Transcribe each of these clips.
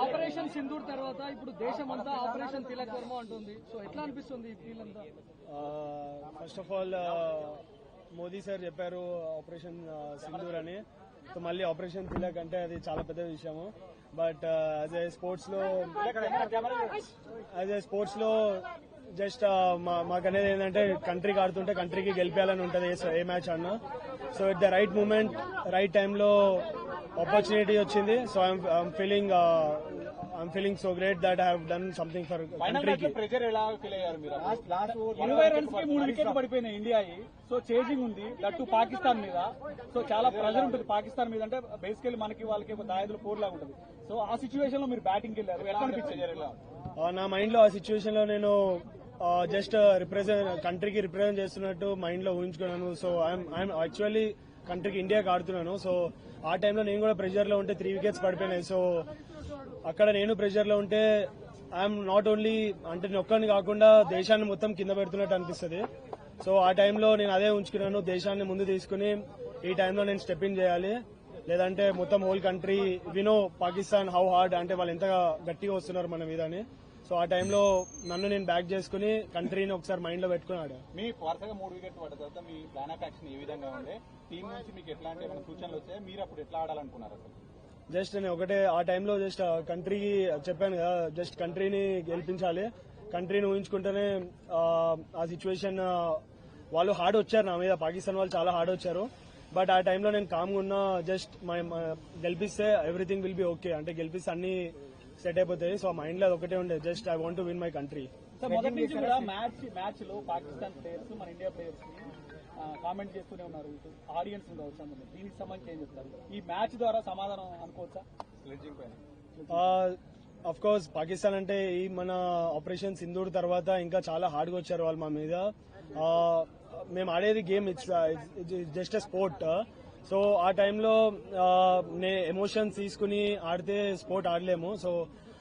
Operation Sindoor తర్వాత ఇప్పుడు దేశమంతా ఆపరేషన్ తిలక్ వర్మ అంటుంది. సో ఎట్లా అనిపిస్తుంది ఈ ఫీల్ అంతా? First of all Modi sir చెప్పారు ఆపరేషన్ సింధూర్ అని. సో మళ్ళీ ఆపరేషన్ తిలక్ అంటే అది చాలా పెద్ద విషయము. బట్ యాజ్ ఏ స్పోర్ట్స్ లో జస్ట్ మాకనేది ఏంటంటే కంట్రీకి ఆడుతుంటే కంట్రీకి గెలిపేయాలని ఉంటుంది ఏ మ్యాచ్ అన్నా. So at the right moment right టైంలో ఆపర్చునిటీ వచ్చింది. So I'm feeling so great that I have done something for కంట్రీకి. ప్రెజర్ ఎలా ఫీల్ అయ్యారు మీరు? 20 రన్స్ కి 3 వికెట్లు పడిపోయినాయి ఇండియా. సో చేజింగ్ ఉంది దట్టు పాకిస్తాన్ మీద. సో చాలా ప్రెజర్ ఉంటుంది పాకిస్తాన్ మీద. అంటే బేసికల్లీ మనకి వాళ్ళకి దాయదులు పోర్ లాగా ఉంటుంది. సో ఆ సిచ్యువేషన్ లో మీరు బ్యాటింగ్ వెళ్ళారు, ఎలా అనిపించారు? నా మైండ్ లో ఆ సిచ్యువేషన్ లో నేను జస్ట్ కంట్రీకి రిప్రజెంట్ చేస్తున్నట్టు మైండ్ లో ఊహించుకున్నాను. సో ఐఎమ్ యాక్చువల్లీ కంట్రీకి ఇండియాకి ఆడుతున్నాను. సో ఆ టైంలో నేను కూడా ప్రెషర్ లో ఉంటే 3 వికెట్స్ పడిపోయినాయి. సో అక్కడ నేను ప్రెషర్ లో ఉంటే ఐఎమ్ నాట్ ఓన్లీ అంటే ఒక్కరిని కాకుండా దేశాన్ని మొత్తం కింద పెడుతున్నట్టు అనిపిస్తుంది. సో ఆ టైంలో నేను అదే ఉంచుకున్నాను, దేశాన్ని ముందు తీసుకుని ఈ టైంలో నేను స్టెప్ ఇన్ చేయాలి. లేదంటే మొత్తం హోల్ కంట్రీ వినో పాకిస్తాన్ హౌ హార్డ్ అంటే వాళ్ళు ఎంత గట్టిగా వస్తున్నారు మన మీద అని. సో ఆ టైంలో నన్ను నేను బ్యాక్ చేసుకుని కంట్రీని ఒకసారి మైండ్ లో పెట్టుకున్నాడు. మీ వరుసగా 3 వికెట్లు పడ్డ తర్వాత మీ ప్లాన్ ఆఫ్ యాక్షన్ ఏ విధంగా ఉండే? టీం నుంచి మీకు ఎట్లాంటి ఏమైనా సూచనలు వచ్చాయి? మీరు అప్పుడు ఎట్లా ఆడాలనుకున్నారు అసలు? జస్ట్ నేను ఒకటే ఆ టైంలో జస్ట్ కంట్రీకి చెప్పాను కదా, జస్ట్ కంట్రీని గెలిపించాలి. కంట్రీని ఊహించుకుంటేనే ఆ సిచ్యువేషన్ వాళ్ళు హార్డ్ వచ్చారు నా మీద, పాకిస్తాన్ వాళ్ళు చాలా హార్డ్ వచ్చారు. బట్ ఆ టైంలో నేను కామ్గా ఉన్నా. జస్ట్ గెలిపిస్తే ఎవ్రీథింగ్ విల్ బి ఓకే, అంటే గెలిపిస్తే అన్ని సెట్ అయిపోతాయి. సో మైండ్ లో అది ఒకటే ఉండే, just I want to win my country. మొదటి నుంచి కూడా మ్యాచ్ లో పాకిస్తాన్ ప్లేయర్స్ మన ఇండియా ప్లేయర్స్ కామెంట్ చేస్తూనే ఉన్నారు. ఆడియన్స్ కావచ్చు, అందరూ దీనికి సంబంధించి ఏం చెప్తారు? ఈ మ్యాచ్ ద్వారా సమాధానం అనుకోవచ్చా? అఫ్ కోర్స్ పాకిస్తాన్ అంటే ఈ మన ఆపరేషన్ సింధూర్ తర్వాత ఇంకా చాలా హార్డ్గా వచ్చారు వాళ్ళు మా మీద. మేము ఆడేది game, it's just a sport. So ఆ టైంలో ఎమోషన్స్ తీసుకుని ఆడితే స్పోర్ట్ ఆడలేము. సో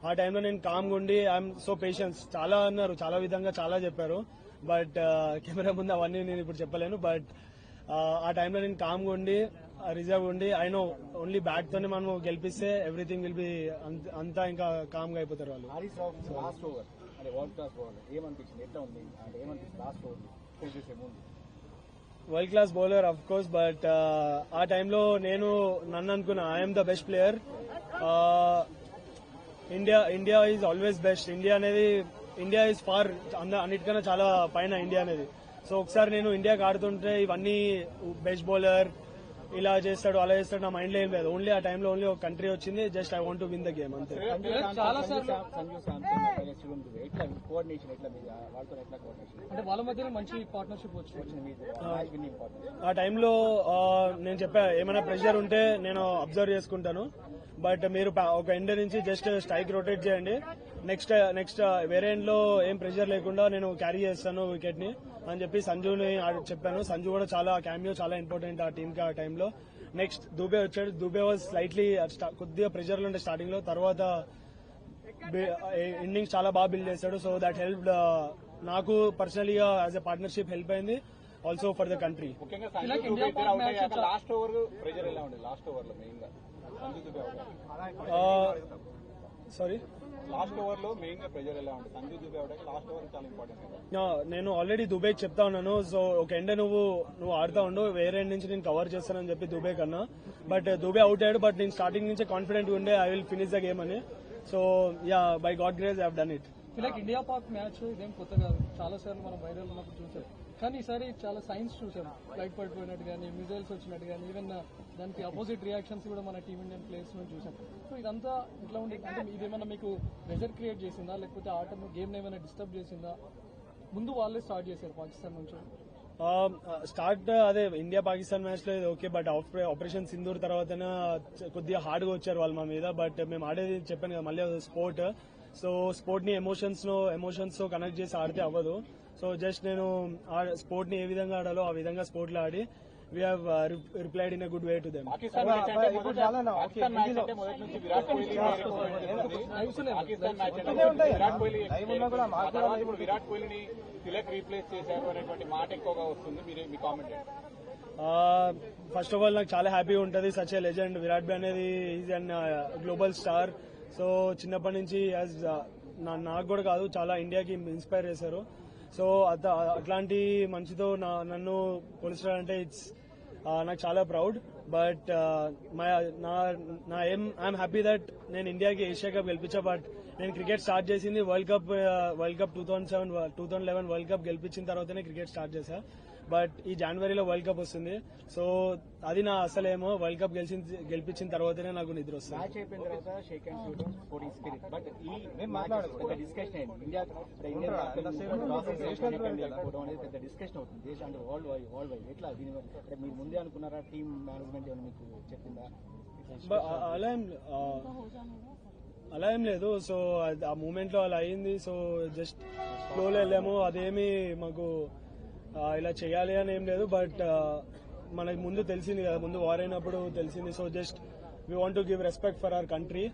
ఆ టైంలో నేను కామ్గా ఉండి ఐఎమ్ సో పేషెన్స్ చాలా అన్నారు, చాలా విధంగా చాలా చెప్పారు. బట్ కెమెరా ముందు అవన్నీ నేను ఇప్పుడు చెప్పలేను. బట్ ఆ టైంలో నేను కామ్గా ఉండి రిజర్వ్ ఉండి ఐ నో ఓన్లీ బ్యాట్ తోనే మనం గెలిపిస్తే ఎవ్రీథింగ్ విల్ బి అంతా ఇంకా కామ్గా అయిపోతారు వాళ్ళు. World class bowler of course, but ఆ టైంలో నేను నన్ను అనుకున్నా I'm the best player. India is always best. India is far అన్నిటికన్నా చాలా పైన ఇండియా అనేది. సో ఒకసారి నేను ఇండియాకి ఆడుతుంటే ఇవన్నీ బెస్ట్ బౌలర్ ఇలా చేస్తాడు అలా చేస్తాడు నా మైండ్ లో ఏం లేదు. ఓన్లీ ఆ టైంలో ఓన్లీ ఒక కంట్రీ వచ్చింది, just I want to win the game అంతే. వాళ్ళ మధ్య మంచి పార్ట్నర్షిప్ వచ్చింది. ఆ టైంలో నేను చెప్పా ఏమైనా ప్రెషర్ ఉంటే నేను అబ్జర్వ్ చేసుకుంటాను. బట్ మీరు ఒక ఎండ్ నుంచి జస్ట్ స్ట్రైక్ రొటేట్ చేయండి, నెక్స్ట్ వేరే ఎండ్ లో ఏం ప్రెషర్ లేకుండా నేను క్యారీ చేస్తాను వికెట్ ని అని చెప్పి సంజుని చెప్పాను. సంజు కూడా చాలా క్యామియో చాలా ఇంపార్టెంట్ ఆ టీమ్ కి ఆ టైంలో. నెక్స్ట్ దుబే వచ్చాడు. దుబే వాజ్ స్లైట్లీ కొద్దిగా ప్రెషర్ లో ఉండే స్టార్టింగ్ లో, తర్వాత ఇన్నింగ్స్ చాలా బాగా బిల్డ్ చేశాడు. సో దట్ హెల్ప్ నాకు పర్సనలీగా యాజ్ ఎ పార్ట్నర్షిప్ హెల్ప్ అయింది, also for the country. Last over pressure ఎలా ఉండే? లాస్ట్ ఓవర్ లో మెయిన్ గా సారీ లాస్ట్ ఓవర్ లో మెయిన్ గా ప్రెజర్ ఎలా ఉంటుంది? సంజు దుబే అవడానికి లాస్ట్ ఓవర్ చాలా ఇంపార్టెంట్. నేను ఆల్రెడీ దుబేకి చెప్తా ఉన్నాను. సో ఒక ఎండ్ నువ్వు ఆడుతా ఉండు, వేరే ఎండ్ నుంచి నేను కవర్ చేస్తానని చెప్పి దుబే కన్నా. బట్ దుబే అవుట్ అయ్యాడు. బట్ నేను స్టార్టింగ్ నుంచే కాన్ఫిడెంట్ ఉండే I will finish the game అని. So yeah, by God grace I have done it. Like India Pak match ఇదేం కొత్త కాదు, చాలా సార్లు మనం వైరల్ ఉన్నప్పుడు చూసాం. కానీ ఈసారి చాలా సైన్స్ చూసాం, ఫ్లైట్ పడిపోయినట్టు కానీ మిజైల్స్ వచ్చినట్టు కానీ ఈవెన్ దానికి అపోజిట్ రియాక్షన్స్ కూడా మన టీమ్ ఇండియన్ ప్లేయర్స్ నుంచి చూసాం. సో ఇదంతా ఇట్లా ఉండే అంటే ఇదేమన్నా మీకు ప్రెజర్ క్రియేట్ చేసిందా, లేకపోతే ఆట గేమ్ ఏమైనా డిస్టర్బ్ చేసిందా? ముందు వాళ్ళే స్టార్ట్ చేశారు పాకిస్తాన్ నుంచి. స్టార్ట్ అదే ఇండియా పాకిస్తాన్ మ్యాచ్ లో ఓకే, బట్ ఆపరేషన్ సింధూర్ తర్వాత కొద్దిగా హార్డ్గా వచ్చారు వాళ్ళు మా మీద. బట్ మేము ఆడేది చెప్పాను కదా మళ్ళీ స్పోర్ట్. సో స్పోర్ట్ ని ఎమోషన్స్ తో కనెక్ట్ చేసి ఆడితే అవ్వదు. సో జస్ట్ నేను స్పోర్ట్ ని ఏ విధంగా ఆడాలో ఆ విధంగా స్పోర్ట్ లో ఆడి we have replied in a good way to them. Pakistan match అంటే మొదటి నుంచి విరాట్ కోహ్లీ పాకిస్తాన్ మ్యాచ్ అంటే విరాట్ కోహ్లీ ఆ తర్వాత ఇప్పుడు విరాట్ కోహ్లీని తిలక్ రీప్లేస్ చేశారు అనేటువంటి మాట ఎక్కువగా వస్తుంది. మీ కామెంట్ ఏంటి? ఫస్ట్ ఆఫ్ ఆల్ నాకు చాలా హ్యాపీగా ఉంటుంది. సచ్ ఏ లెజెండ్ విరాట్ భాయ్ అనేది is an global star. So చిన్నప్పటి నుంచి నాకు కూడా కాదు, చాలా ఇండియాకి ఇన్స్పైర్ చేశారు. సో అట్లాంటి మంచితో నన్ను పోల్చడాలంటే ఇట్స్ నాకు చాలా ప్రౌడ్. బట్ నా ఐఎమ్ హ్యాపీ దట్ నేను ఇండియాకి ఏషియా కప్ గెలిపించా. బట్ నేను క్రికెట్ స్టార్ట్ చేసింది వరల్డ్ కప్ 2011 వరల్డ్ కప్ గెలిపించిన తర్వాతనే క్రికెట్ స్టార్ట్ చేశా. బట్ ఈ జనవరిలో వరల్డ్ కప్ వస్తుంది. సో అది నా అసలేమో వరల్డ్ కప్ గెలిపించిన తర్వాతనే నాకు నిద్ర వస్తుంది. మ్యాచ్ అయిపోయిన తర్వాత shake hands sporting spirit. But ఈ పెద్ద డిస్కషన్ అయింది. ఇండియా పెద్ద డిస్కషన్ అవుతుంది దేశం అంటే వరల్డ్ వైడ్. ఎట్లా దీని అంటే మీరు ముందే అనుకున్నారా? టీమ్ మేనేజ్మెంట్ ఏమైనా మీకు చెప్పిందా? అలా ఏం లేదు. సో ఆ మూమెంట్ లో అలా అయింది. సో జస్ట్ ఫ్లోలో వెళ్ళాము. అదేమి మాకు ఇలా చేయాలి అని ఏం లేదు. బట్ మనకు ముందు తెలిసింది కదా, ముందు వార్ అయినప్పుడు తెలిసింది. So just we want to give respect for our country,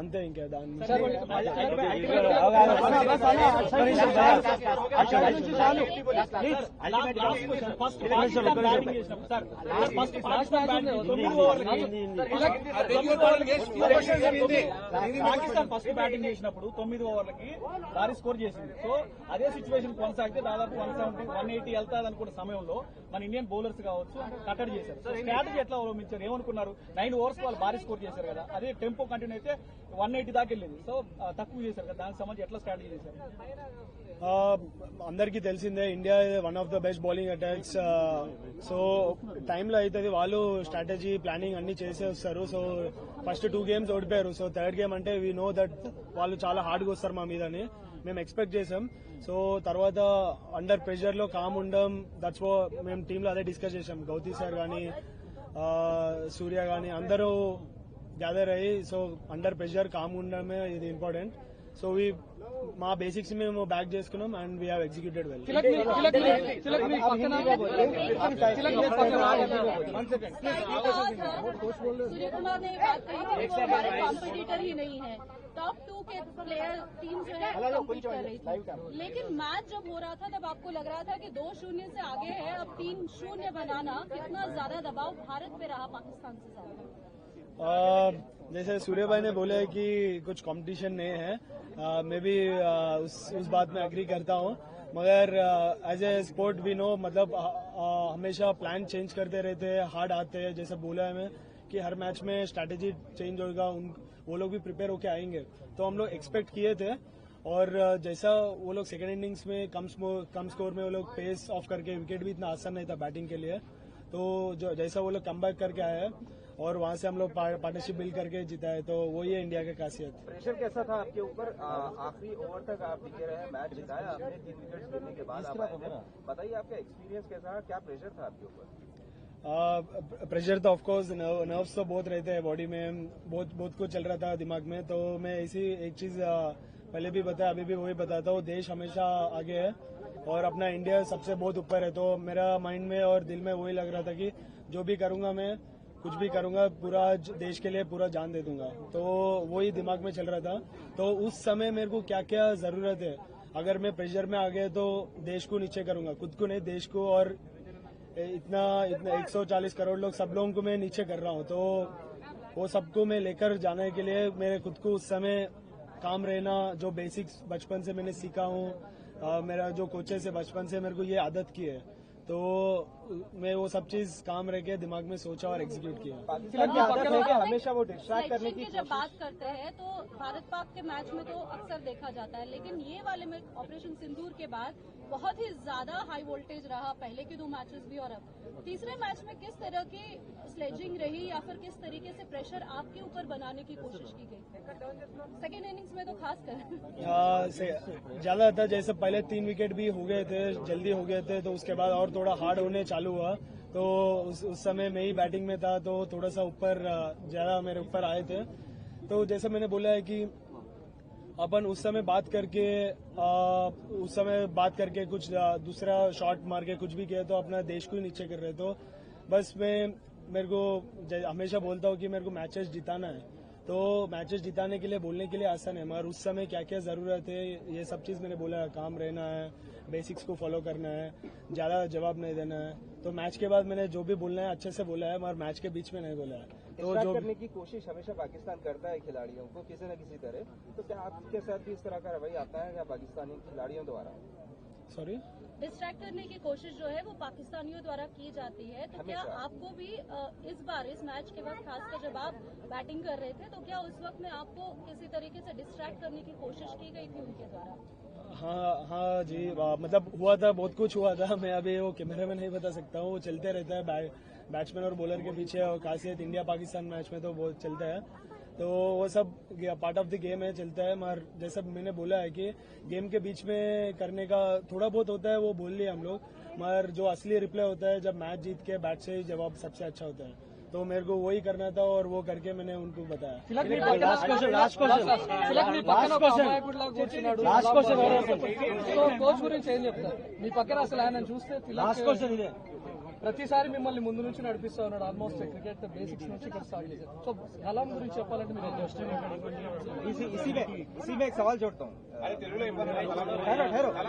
అంతే. ఇంకా దాని పాకిస్తాన్ ఫస్ట్ బ్యాటింగ్ చేసినప్పుడు 9 ఓవర్లకి భారీ స్కోర్ చేసింది. సో అదే సిచ్యువేషన్ కొనసాగితే దాదాపు 170-180 వెళ్తాది అనుకున్న సమయంలో మన ఇండియన్ బౌలర్స్ కావచ్చు కట్టడి చేశారు. సో స్ట్రాటజీ ఎట్లా అవలంబించారు? ఏమనుకున్నారు? 9 ఓవర్స్ వాళ్ళు భారీ స్కోర్ చేశారు కదా, అదే టెంపో కంటిన్యూ అయితే 180 దాకా వెళ్ళింది. సో తక్కువ చేశారు కదా, దానికి సంబంధించి ఎట్లా స్ట్రాటజీ చేశారు? అందరికీ తెలిసిందే India one of the best bowling attacks. So టైంలో అవుతుంది, వాళ్ళు స్ట్రాటజీ ప్లానింగ్ అన్ని చేసే వస్తారు. సో ఫస్ట్ 2 గేమ్స్ ఓడిపోయారు. సో థర్డ్ గేమ్ అంటే వీ నో దట్ వాళ్ళు చాలా హార్డ్గా వస్తారు మా మీదని మేము ఎక్స్పెక్ట్ చేసాం. సో తర్వాత అండర్ ప్రెషర్ లో కామ్ ఉండడం, దట్స్ మేము టీంలో అదే డిస్కస్ చేసాం. గౌతీ సార్ కానీ సూర్య కానీ అందరూ గ్యాదర్ అయ్యి, సో అండర్ ప్రెషర్ కామ్ ఉండడమే ఇది ఇంపార్టెంట్. సో మా బేసిక్స్ మేము బ్యాక్ చేసుకున్నాం and we have executed well. Surya Kumar ने बात कही कि वो हमारे कॉम्पिटिटर ही नहीं है, टॉप 2 के प्लेयर टीम जो है कम्पीट कर रही थी. लेकिन मैच जब हो रहा था तब आपको लग रहा था कि 2-0 से आगे है, अब 3-0 बनाना कितना ज्यादा दबाव भारत पे रहा पाकिस्तान से ज्यादा? जैसे सूर्य भाई ने बोला है कि कुछ कंपटीशन नहीं है, मैं भी उस बात में एग्री करता हूँ. मगर as a sport we know, मतलब हमेशा प्लान चेंज करते रहते हैं, हार्ड आते हैं. जैसे बोला है मैं कि हर मैच में स्ट्रैटेजी चेंज होगा, वो लोग भी प्रिपेयर होके आएंगे. तो हम लोग एक्सपेक्ट किए थे. और जैसा वो लोग सेकेंड इनिंग्स में कम स्कोर में वो लोग पेस ऑफ करके, विकेट भी इतना आसान नहीं था बैटिंग के लिए, तो जैसा वो लोग कमबैक करके आए हैं और वहां से हम लोग पार्टनरशिप बिल्ड करके जीता है. तो वही है इंडिया की खासियत. प्रेशर कैसा था आपके ऊपर? आखिरी ओवर तक आप टिके रहे, मैच जिताया आपने, 3 विकेट लेने के बाद आप आए थे. बताइए आपका एक्सपीरियंस कैसा रहा, क्या प्रेशर था आपके ऊपर? प्रेशर तो ऑफकोर्स नर्व्स तो बहुत रहते हैं बॉडी में, बहुत कुछ चल रहा था दिमाग में. तो मैं इसी एक चीज पहले भी बताया, अभी भी वही बताता हूँ, देश हमेशा आगे है और अपना इंडिया सबसे बहुत ऊपर है. तो मेरा माइंड में और दिल में वही लग रहा था कि जो भी करूंगा मैं, कुछ भी करूंगा, पूरा देश के लिए पूरा जान दे दूंगा. तो वही दिमाग में चल रहा था. तो उस समय मेरे को क्या क्या जरूरत है, अगर मैं प्रेशर में आ गया तो देश को नीचे करूंगा, खुद को नहीं, देश को. और इतना 140 करोड़ लोग, सब लोगों को मैं नीचे कर रहा हूँ. तो वो सबको मैं लेकर जाने के लिए मेरे खुद को उस समय काम रहना, जो बेसिक्स बचपन से मैंने सीखा हूँ, मेरा जो कोचेस है बचपन से मेरे को ये आदत की है. तो मैं वो सब चीज काम रह के दिमाग में सोचा और एग्जीक्यूट किया. हमेशा वो डिस्ट्रैक्ट करने की जब बात करते हैं तो भारत पाक के मैच में तो अक्सर देखा जाता है, लेकिन ये वाले में ऑपरेशन सिंदूर के बाद बहुत ही ज्यादा हाई वोल्टेज रहा, पहले के 2 मैचेस भी और अब तीसरे मैच में किस तरह की स्लेजिंग रही या फिर किस तरीके से प्रेशर आपके ऊपर बनाने की कोशिश की गई सेकेंड इनिंग्स में? तो खास कर ज्यादा था, जैसे पहले 3 विकेट भी हो गए थे, जल्दी हो गए थे, तो उसके बाद और थोड़ा हार्ड होने चालू हुआ. तो उस समय मैं ही बैटिंग में था, तो थोड़ा सा ऊपर ज्यादा मेरे ऊपर आए थे. तो जैसे मैंने बोला है कि अपन उस समय बात करके कुछ दूसरा शॉट मार के कुछ भी किया तो अपना देश को ही नीचे कर रहे। तो बस मेरे को हमेशा बोलता हूँ कि मेरे को मैचेस जिताना है, तो मैचेस जिताने के लिए बोलने के लिए आसान है, मगर उस समय क्या क्या जरूरत है ये सब चीज मैंने बोला। काम रहना है, बेसिक्स को फॉलो करना है, ज्यादा जवाब नहीं देना है। तो मैच के बाद मैंने जो भी बोलना है अच्छे से बोला है, मगर मैच के बीच में नहीं बोला है। तो जो करने की कोशिश हमेशा पाकिस्तान करता है खिलाड़ियों को किसी न किसी तरह, तो क्या आपके साथ भी इस तरह का रवैया आता है या पाकिस्तानी खिलाड़ियों द्वारा? सॉरी, डिस्ट्रैक्ट करने की कोशिश जो है वो पाकिस्तानियों द्वारा की जाती है, तो क्या आपको भी इस बार इस मैच के वक्त खासकर जब आप बैटिंग कर रहे थे तो क्या उस वक्त में आपको किसी तरीके से डिस्ट्रैक्ट करने की कोशिश की गई थी उनके द्वारा? हाँ जी, मतलब हुआ था, बहुत कुछ हुआ था। मैं अभी वो कैमरे में नहीं बता सकता हूँ, वो चलते रहता है बैट्समैन और बॉलर के पीछे, और खासियत इंडिया पाकिस्तान मैच में तो बहुत चलता है। तो वो सब पार्ट ऑफ द गेम है, चलता है। मगर जैसा मैंने बोला है कि गेम के बीच में करने का थोड़ा बहुत होता है, वो बोल लिए हम लोग, मगर जो असली रिप्ले होता है जब मैच जीत के बैट से ही जवाब सबसे अच्छा होता है। तो मेरे को वही करना था और वो करके मैंने उनको बताया। కోచ్ గురించి ఏం చెప్తారు? మీ పక్కన అసలు ఆయన చూస్తే తిలక్ ప్రతిసారి మిమ్మల్ని ముందు నుంచి నడిపిస్తా ఉన్నాడు, ఆల్మోస్ట్ క్రికెట్ బేసిక్స్ నుంచి ఇక్కడ స్టార్ట్ చేశారు. సో కలాం గురించి చెప్పాలంటే మీరు इसी में एक सवाल जोड़ता हूँ।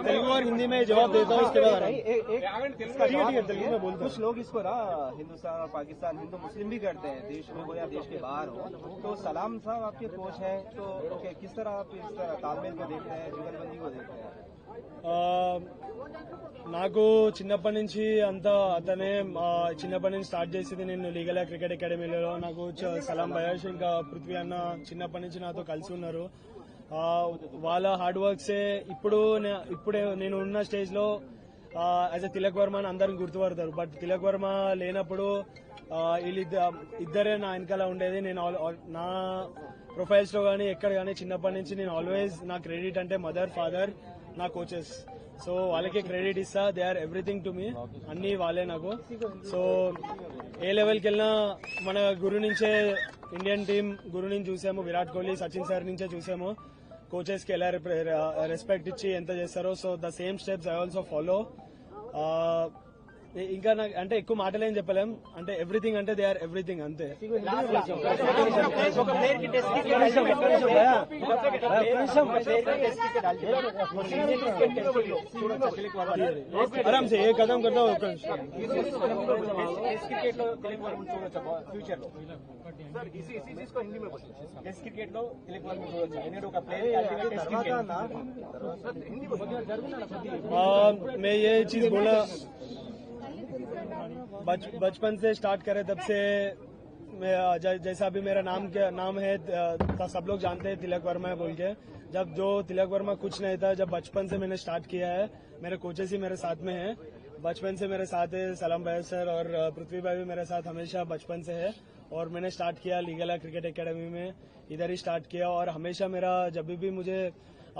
तेलुगु और हिंदी में जवाब देता हूँ, उसके बाद तेलुगु में बोलता हूँ। कुछ लोग इसको ना हिंदुस्तान और पाकिस्तान हिंदू मुस्लिम भी करते हैं, देश में हो या देश के बाहर हो। तो सलाम साहब आपके कोच हैं, तो किस तरह आप इस तरह तालमेल को देखते हैं, जुगलबंदी को देखते हैं? నాకు చిన్నప్పటి నుంచి అంతా అతనే చిన్నప్పటి నుంచి స్టార్ట్ చేసింది. నేను లీగల్ క్రికెట్ అకాడమీలో నాకు సలాం భయాష్ ఇంకా పృథ్వీ అన్న చిన్నప్పటి నుంచి నాతో కలిసి ఉన్నారు. వాళ్ళ హార్డ్ వర్క్సే ఇప్పుడే నేను ఉన్న స్టేజ్ లో యాజ్ ఎ తిలక్ వర్మ అని అందరిని గుర్తుపడతారు. బట్ తిలక్ వర్మ లేనప్పుడు ఇద్దరే నా వెనకాల ఉండేది. నేను నా ప్రొఫైల్స్ లో గానీ ఎక్కడ గానీ చిన్నప్పటి నుంచి నేను ఆల్వేస్ నా క్రెడిట్ అంటే మదర్, ఫాదర్, నా కోచెస్. సో వాళ్ళకి క్రెడిట్ ఇస్తా. They are everything to me, అన్ని వాళ్ళే నాకు. సో ఏ లెవెల్కి వెళ్ళినా మన గురు నుంచే, ఇండియన్ టీం గురు నుంచి చూసాము, విరాట్ కోహ్లీ, సచిన్ సార్ నుంచే చూసాము కోచెస్ కి ఎలా రెస్పెక్ట్ ఇచ్చి ఎంత చేస్తారో. So the same steps I also follow. ఇంకా నాకు అంటే ఎక్కువ మాటలేం చెప్పలేం, అంటే ఎవ్రీథింగ్ అంటే దే ఆర్ ఎవ్రీథింగ్ అంతే. आराम से एक कदम करता हूँ క్రికెట్ లో తిలక్ వర్మ చూడొచ్చా ఫ్యూచర్ లో? సార్ इसको हिंदी में बोलिए. टेस्ट क्रिकेट లో తిలక్ వర్మ చూడొచ్చా? ఎందుకంటే ఒక player ultimate test cricket Hindi बोलिए. मैं ये चीज बोला, बचपन से स्टार्ट करे तब से जैसा अभी मेरा नाम है सब लोग जानते हैं तिलक वर्मा है बोल के. जब जो तिलक वर्मा कुछ नहीं था, जब बचपन से मैंने स्टार्ट किया है, मेरे कोचेस ही मेरे साथ में है, बचपन से मेरे साथ है. सलाम भाई सर और पृथ्वी भाई भी मेरे साथ हमेशा बचपन से है. और मैंने स्टार्ट किया लीगल क्रिकेट एकेडमी में, इधर ही स्टार्ट किया. और हमेशा मेरा जब भी मुझे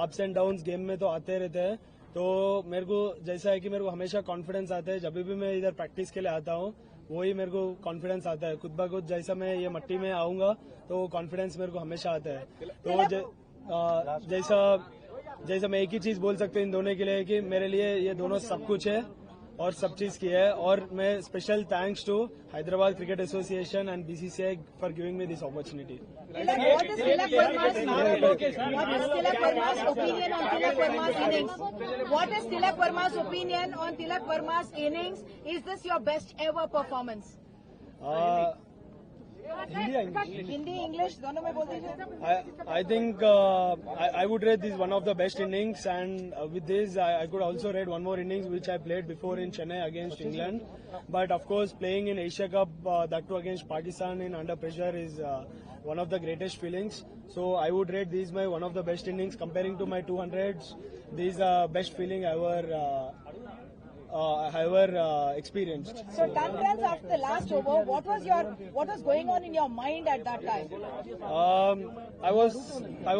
अप्स एंड डाउन्स गेम में तो आते रहते हैं, तो मेरे को जैसा है कि मेरे को हमेशा कॉन्फिडेंस आता है. जब भी मैं इधर प्रैक्टिस के लिए आता हूँ, वही मेरे को कॉन्फिडेंस आता है खुद ब खुद. जैसा मैं ये मट्टी में आऊंगा तो कॉन्फिडेंस मेरे को हमेशा आता है. तो जैसा मैं एक ही चीज बोल सकता हूँ इन दोनों के लिए कि मेरे लिए ये दोनों सब कुछ है और सब चीज की है. और मैं special thanks to Hyderabad cricket association and BCCI for giving me this opportunity. What is Tilak Verma's opinion on Tilak Verma's innings? What is Tilak Verma's opinion on Tilak Verma's innings? Is this your best ever performance? Hindi English दोनों में बोल दीजिए. I think I would rate this one of the best innings, and with this I could also rate one more innings which I played before in Chennai against England. But of course, playing in Asia Cup, that too against Pakistan in under pressure, is one of the greatest feelings. So I would rate these my one of the best innings. Comparing to my 200s, these are best feeling I ever experienced. So 10 runs after the last over. What was going on in your mind at that time? I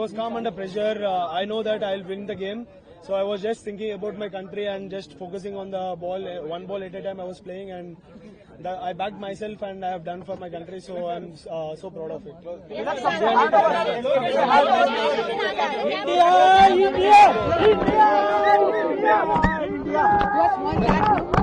was calm under pressure. I know that I'll win the game, So I was just thinking about my country and just focusing on the ball, one ball at a time I was playing, and I backed myself and I have done for my country, so I'm so proud of it. India!